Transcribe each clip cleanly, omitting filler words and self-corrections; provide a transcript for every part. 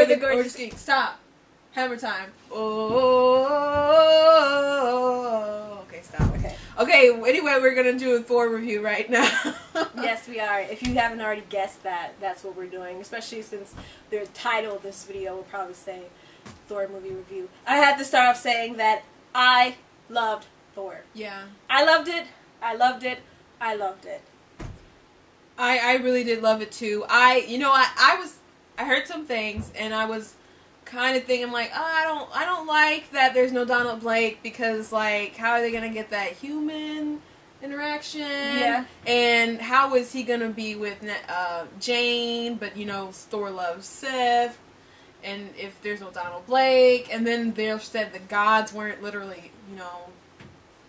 or the gorgeous geek. Stop. Hammer time. Oh. Okay, stop. Okay. Anyway, we're gonna do a Thor review right now. Yes, we are. If you haven't already guessed that, that's what we're doing. Especially since the title of this video will probably say Thor movie review. I had to start off saying that I loved Thor. Yeah. I loved it. I loved it. I loved it. I really did love it too. I heard some things and I was kind of thinking like, oh, I don't like that there's no Donald Blake because like how are they gonna get that human interaction? Yeah. And how is he gonna be with Jane? But Thor loves Sif. And if there's no Donald Blake, and then they said the gods weren't literally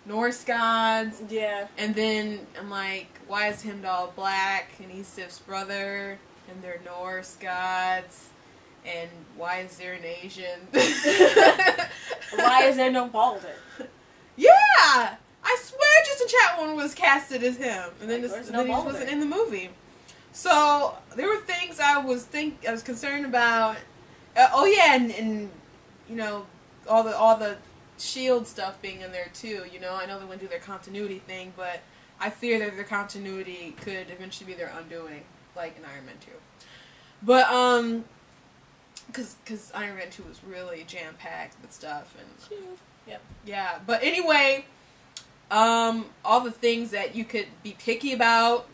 Norse gods. Yeah. And then I'm like, why is Heimdall black and he's Sif's brother and they're Norse gods? And why is there an Asian? Why is there no Balder? Yeah! I swear Justin Chatwin was casted as him. And then, he wasn't in the movie. So, there were things I was concerned about. Oh yeah, and all the S.H.I.E.L.D. stuff being in there too. I know they want to do their continuity thing, but I fear that their continuity could eventually be their undoing, like in Iron Man 2. But because Iron Man 2 was really jam-packed with stuff and yep. Yeah, but anyway, all the things that you could be picky about,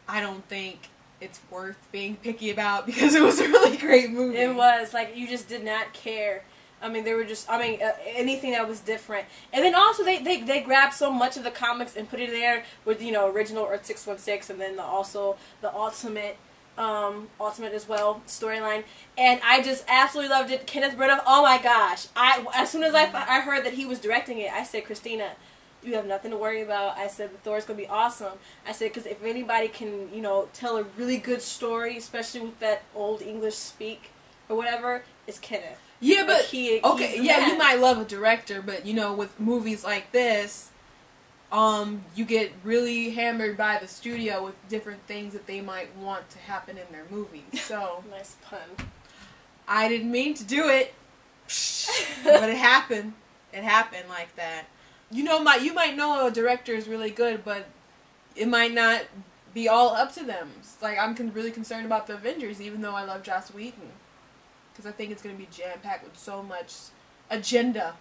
I don't think it's worth being picky about because it was a really great movie. It was like you just did not care. I mean, they were just. I mean, anything that was different, and then also they grabbed so much of the comics and put it there with original Earth 616, and then also the Ultimate as well storyline, and I just absolutely loved it. Kenneth Branagh, oh my gosh! As soon as I heard that he was directing it, I said, Christina, you have nothing to worry about. I said, the Thor's going to be awesome. I said, because if anybody can, tell a really good story, especially with that old English speak or whatever, it's Kenneth. Yeah, but you might love a director, but, with movies like this, you get really hammered by the studio with different things that they might want to happen in their movies. So nice pun. I didn't mean to do it, but it happened. It happened like that. You might know a director is really good, but it might not be all up to them. It's like I'm really concerned about the Avengers, even though I love Joss Whedon, because I think it's going to be jam-packed with so much agenda.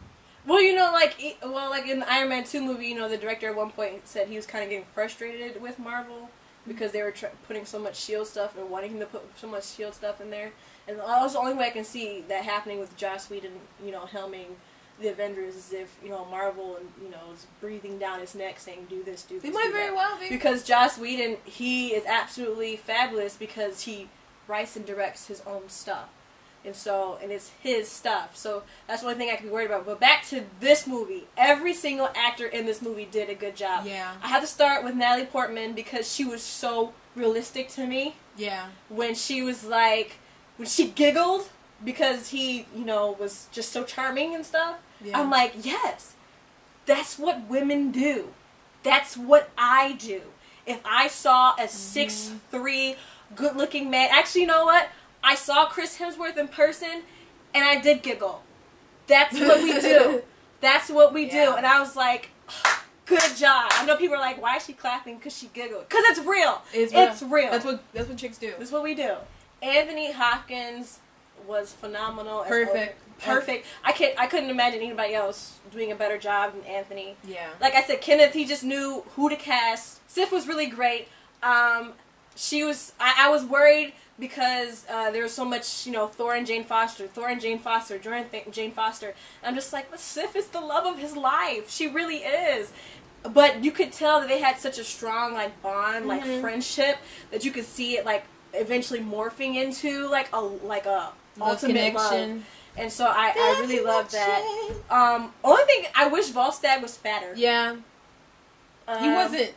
Well, like in the Iron Man 2 movie, the director at one point said he was kind of getting frustrated with Marvel because they were putting so much S.H.I.E.L.D. stuff and wanting him to put so much S.H.I.E.L.D. stuff in there. And that was the only way I can see that happening with Joss Whedon, helming the Avengers, as if Marvel and is breathing down his neck saying do this, do this. They might very well be, because Joss Whedon, he is absolutely fabulous because he writes and directs his own stuff, and it's his stuff. So that's the only thing I can be worried about. But back to this movie, every single actor in this movie did a good job. Yeah, I have to start with Natalie Portman because she was so realistic to me. Yeah, when she was when she giggled because he was just so charming and stuff. Yeah. I'm like, yes, that's what women do. That's what I do. If I saw a 6'3", good-looking man... Actually, you know what? I saw Chris Hemsworth in person, and I did giggle. That's what we do. That's what we do. And I was like, good job. I know people are like, why is she clapping? Because she giggled. Because it's real. It's real. That's what chicks do. That's what we do. Anthony Hopkins was phenomenal. Perfect. I couldn't imagine anybody else doing a better job than Anthony. Yeah. Like I said, Kenneth, he just knew who to cast. Sif was really great. I was worried because there was so much, Thor and Jane Foster. I'm just like, but Sif is the love of his life. She really is. But you could tell that they had such a strong bond, friendship, that you could see it eventually morphing into a ultimate love. And so I really love that. Only thing, I wish Volstagg was fatter. Yeah. He wasn't.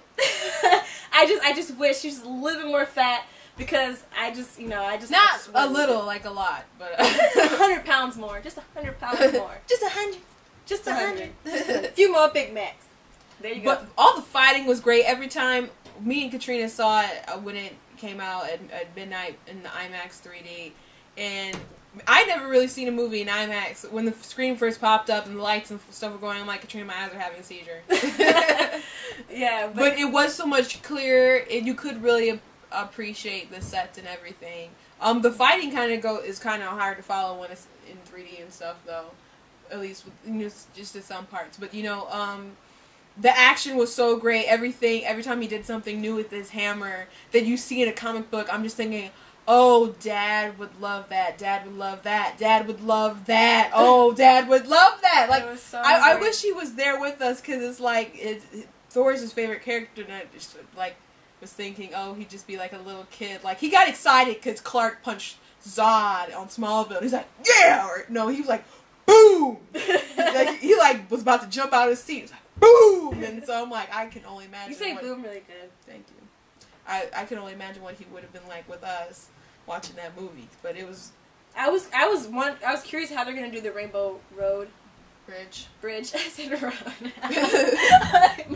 I just wish he was a little bit more fat because I just not a little, like a lot, but 100 pounds more. Just 100 pounds more. Just 100. Just 100. A few more Big Macs. There you go. But all the fighting was great. Every time me and Katrina saw it when it came out at midnight in the IMAX 3D, and I never really seen a movie in IMAX. When the screen first popped up and the lights and stuff were going, I'm like, Katrina, my eyes are having a seizure. Yeah, but it was so much clearer, and you could really appreciate the sets and everything. The fighting is kind of hard to follow when it's in 3D and stuff, though. At least just in some parts. But the action was so great. Every time he did something new with his hammer that you see in a comic book, I'm just thinking, oh, Dad would love that. Dad would love that. Dad would love that. Oh, Dad would love that. Like, I wish he was there with us, because it's like Thor's his favorite character, and I just was thinking, oh, he'd just be like a little kid. Like, he got excited because Clark punched Zod on Smallville. He's like, yeah! Or no, he was like, boom! he was about to jump out of his seat. He was like, boom! And so I'm like, I can only imagine. You say boom really good. Thank you. I can only imagine what he would have been like with us watching that movie. But it was. I was curious how they're gonna do the Rainbow Road. Bridge. I said road.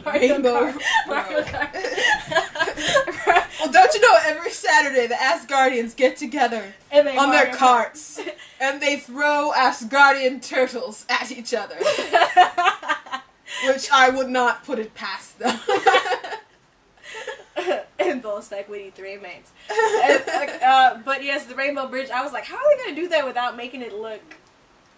Mario Kart. Well, don't you know, every Saturday the Asgardians get together on their carts and they throw Asgardian turtles at each other, which I would not put it past them. And those like witty three mates. But yes, the Rainbow Bridge. I was like, how are they gonna do that without making it look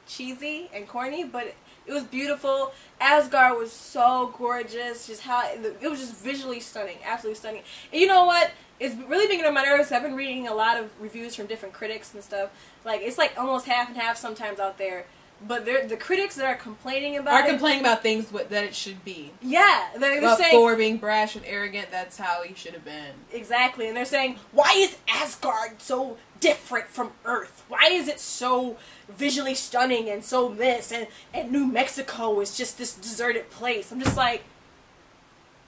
cheesy and corny? But it was beautiful. Asgard was so gorgeous. Just how it was just visually stunning, absolutely stunning. And you know what? It's really been on my nerves. I've been reading a lot of reviews from different critics and stuff. Like, it's like almost half and half sometimes out there. But the critics that are complaining about things that it should be. Yeah, they're saying Thor being brash and arrogant. That's how he should have been. Exactly, and they're saying, why is Asgard so different from Earth? Why is it so visually stunning and so this and New Mexico is just this deserted place? I'm just like,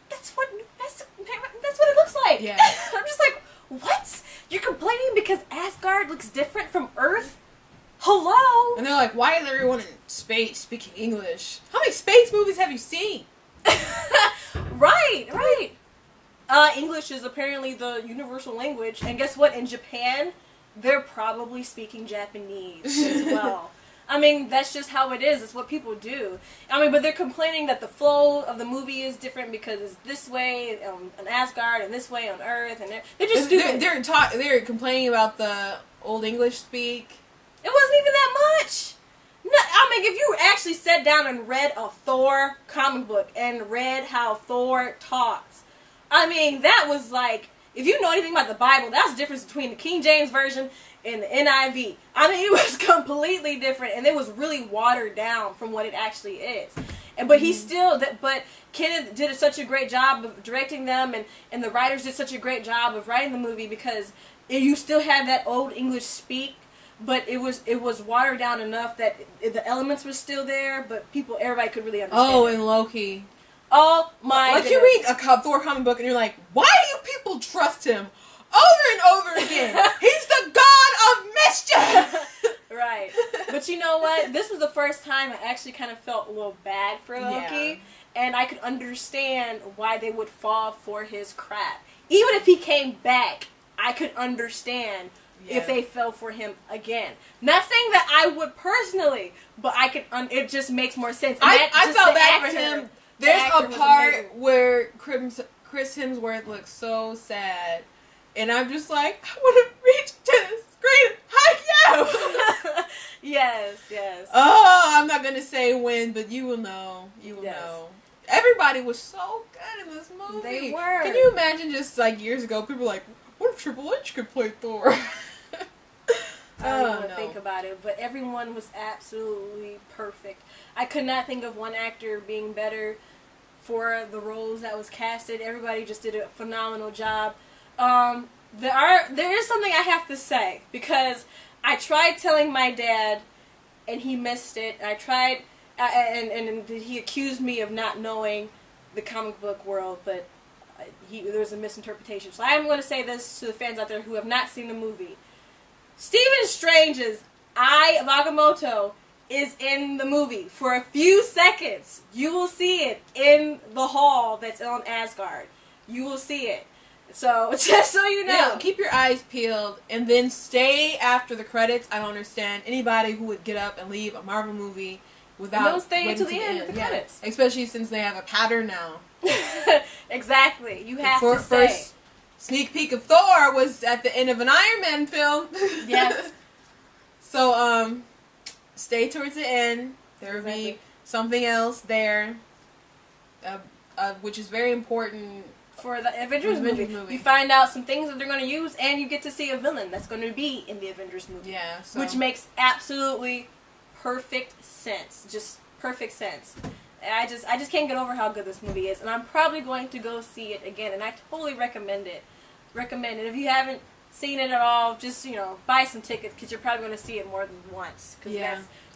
that's what it looks like. Yeah. I'm just like, what? You're complaining because Asgard looks different from Earth? Hello? And they're like, why is everyone in space speaking English? How many space movies have you seen? Right. English is apparently the universal language. And guess what? In Japan, they're probably speaking Japanese as well. I mean, that's just how it is. It's what people do. I mean, but they're complaining that the flow of the movie is different because it's this way on Asgard and this way on Earth. And they're just stupid. They're complaining about the Old English speak. It wasn't even that much. No, I mean, if you actually sat down and read a Thor comic book and read how Thor talks, I mean, that was like, if you know anything about the Bible, that's the difference between the King James Version and the NIV. I mean, it was completely different, and it was really watered down from what it actually is. But but Kenneth did such a great job of directing them, and the writers did such a great job of writing the movie because you still had that Old English speak. But it was watered down enough that the elements were still there, but everybody could really understand. Oh, and Loki. Oh my! Like, you read a Thor comic book and you're like, why do you people trust him over and over again? He's the god of mischief. Right. But you know what? This was the first time I actually kind of felt a little bad for Loki, and I could understand why they would fall for his crap. Even if he came back, I could understand. Yeah. If they fell for him again. Not saying that I would personally, but I could. It just makes more sense. I felt bad for him. There's a part where Chris Hemsworth looks so sad, and I'm just like, I want to reach to the screen, hug you. Yes. Oh, I'm not gonna say when, but you will know. You will know. Everybody was so good in this movie. They were. Can you imagine just like years ago, people were like, what if Triple H could play Thor? I don't want to think about it, but everyone was absolutely perfect. I could not think of one actor being better for the roles that was casted. Everybody just did a phenomenal job. There is something I have to say, because I tried telling my dad, and he missed it. I tried, and he accused me of not knowing the comic book world, but there was a misinterpretation. So I am going to say this to the fans out there who have not seen the movie. Stephen Strange's Eye of Agamotto is in the movie. For a few seconds, you will see it in the hall that's on Asgard. You will see it. So, just so you know. Keep your eyes peeled and then stay after the credits. I don't understand anybody who would get up and leave a Marvel movie without don't stay until the end of the credits. Especially since they have a pattern now. Exactly. You have to stay. First sneak peek of Thor was at the end of an Iron Man film. Yes. So, stay towards the end. There will be something else there, which is very important for the Avengers movie. You find out some things that they're going to use, and you get to see a villain that's going to be in the Avengers movie. Yeah. So. Which makes absolutely perfect sense. Just perfect sense. I just can't get over how good this movie is, and I'm probably going to go see it again, and I totally recommend it. If you haven't seen it at all, just, buy some tickets, because you're probably going to see it more than once. Cause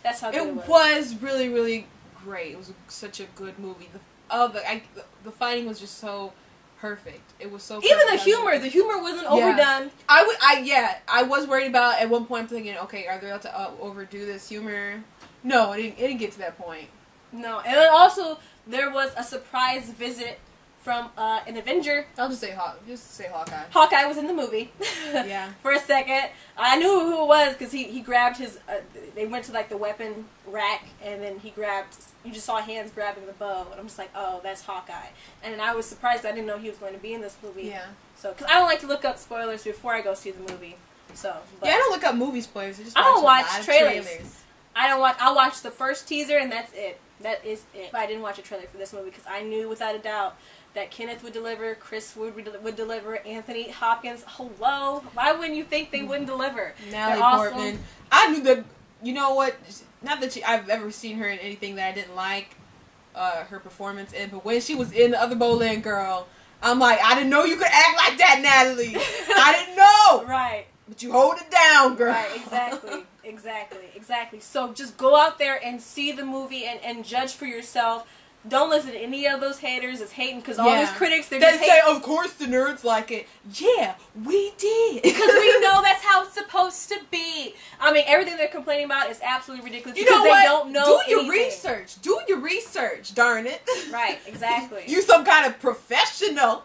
that's how good it was. It was really, really great. It was such a good movie. The fighting was just so perfect. It was so even perfect. The humor wasn't overdone. I was worried about at one point thinking, okay, are they about to overdo this humor? No, it didn't get to that point. No, and then also there was a surprise visit from an Avenger. I'll just say Hawkeye. Hawkeye was in the movie. Yeah. For a second, I knew who it was because he grabbed his. They went to like the weapon rack, and then he grabbed. You just saw hands grabbing the bow, and I'm just like, oh, that's Hawkeye. And I was surprised. I didn't know he was going to be in this movie. Yeah. So, because I don't like to look up spoilers before I go see the movie. So. I don't look up movie spoilers. I don't watch trailers. I'll watch the first teaser, and that's it. That is it. But I didn't watch a trailer for this movie because I knew without a doubt that Kenneth would deliver, Chris would deliver, Anthony Hopkins. Hello, why wouldn't you think they wouldn't deliver? Natalie Portman. I knew that. You know what? Not that I've ever seen her in anything that I didn't like her performance in, but when she was in The Other Boleyn Girl, I'm like, I didn't know you could act like that, Natalie. I didn't know. Right. But you hold it down, girl. Right. Exactly. So just go out there and see the movie and judge for yourself. Don't listen to any of those haters that's hating, because all those critics, they say, of course the nerds like it. Yeah, we did. Because we know that's how it's supposed to be. I mean, everything they're complaining about is absolutely ridiculous because they don't know anything. Do your research, darn it. Right, exactly. You some kind of professional.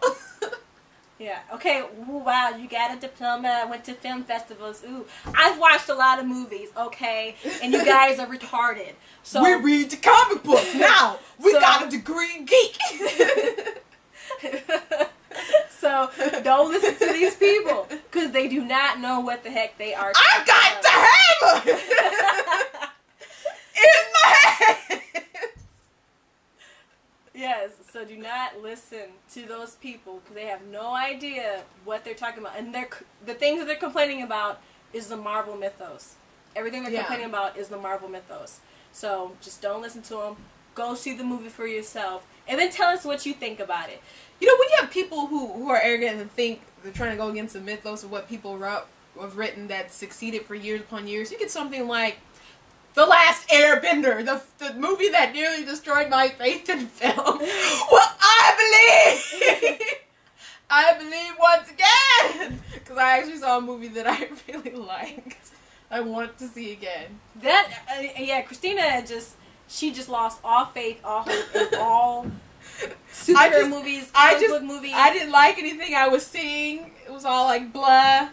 Yeah. Okay. Ooh, wow. You got a diploma. Went to film festivals. Ooh. I've watched a lot of movies. Okay. And you guys are retarded. So we read the comic books now. We got a degree in geek. So don't listen to these people because they do not know what the heck they are. I got the hammer in my hand. Yes, so do not listen to those people because they have no idea what they're talking about. And the things that they're complaining about is the Marvel mythos. Everything they're complaining about is the Marvel mythos. So just don't listen to them. Go see the movie for yourself. And then tell us what you think about it. You know, when you have people who are arrogant and think they're trying to go against the mythos of what people have written that succeeded for years upon years, you get something like The Last Airbender, the movie that nearly destroyed my faith in film. Well, I believe once again, because I actually saw a movie that I really liked. I want to see again. Christina she just lost all faith, all hope in all superhero movies, comic book movies. I didn't like anything I was seeing. It was all like blah.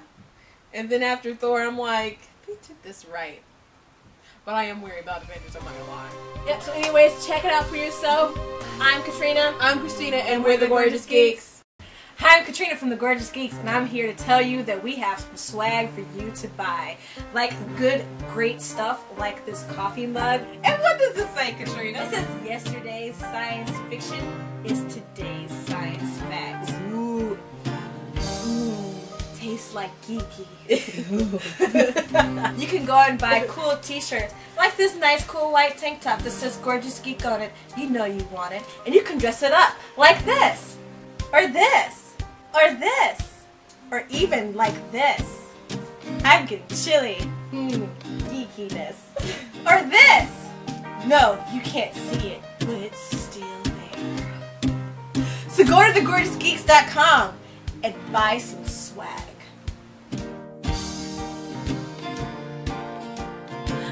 And then after Thor, I'm like, they did this right. But I am weary about Avengers, I'm not gonna lie. Yep, so anyways, check it out for yourself. I'm Katrina. I'm Christina, and we're the Gorgeous Geeks. Hi, I'm Katrina from the Gorgeous Geeks, and I'm here to tell you that we have some swag for you to buy. Like good, great stuff, like this coffee mug. And what does this say, Katrina? It says, yesterday's science fiction is today's science facts. Ooh. Tastes like geeky. You can go out and buy cool t-shirts, like this nice cool white tank top that says Gorgeous Geek on it. You know you want it. And you can dress it up like this, or this, or this, or even like this. I'm getting chilly. Geekiness. Or this. No, you can't see it, but it's still there. So go to thegorgeousgeeks.com and buy some swag.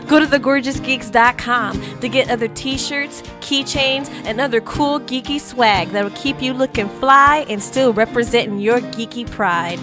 Go to thegorgeousgeeks.com to get other t-shirts, keychains, and other cool geeky swag that'll keep you looking fly and still representing your geeky pride.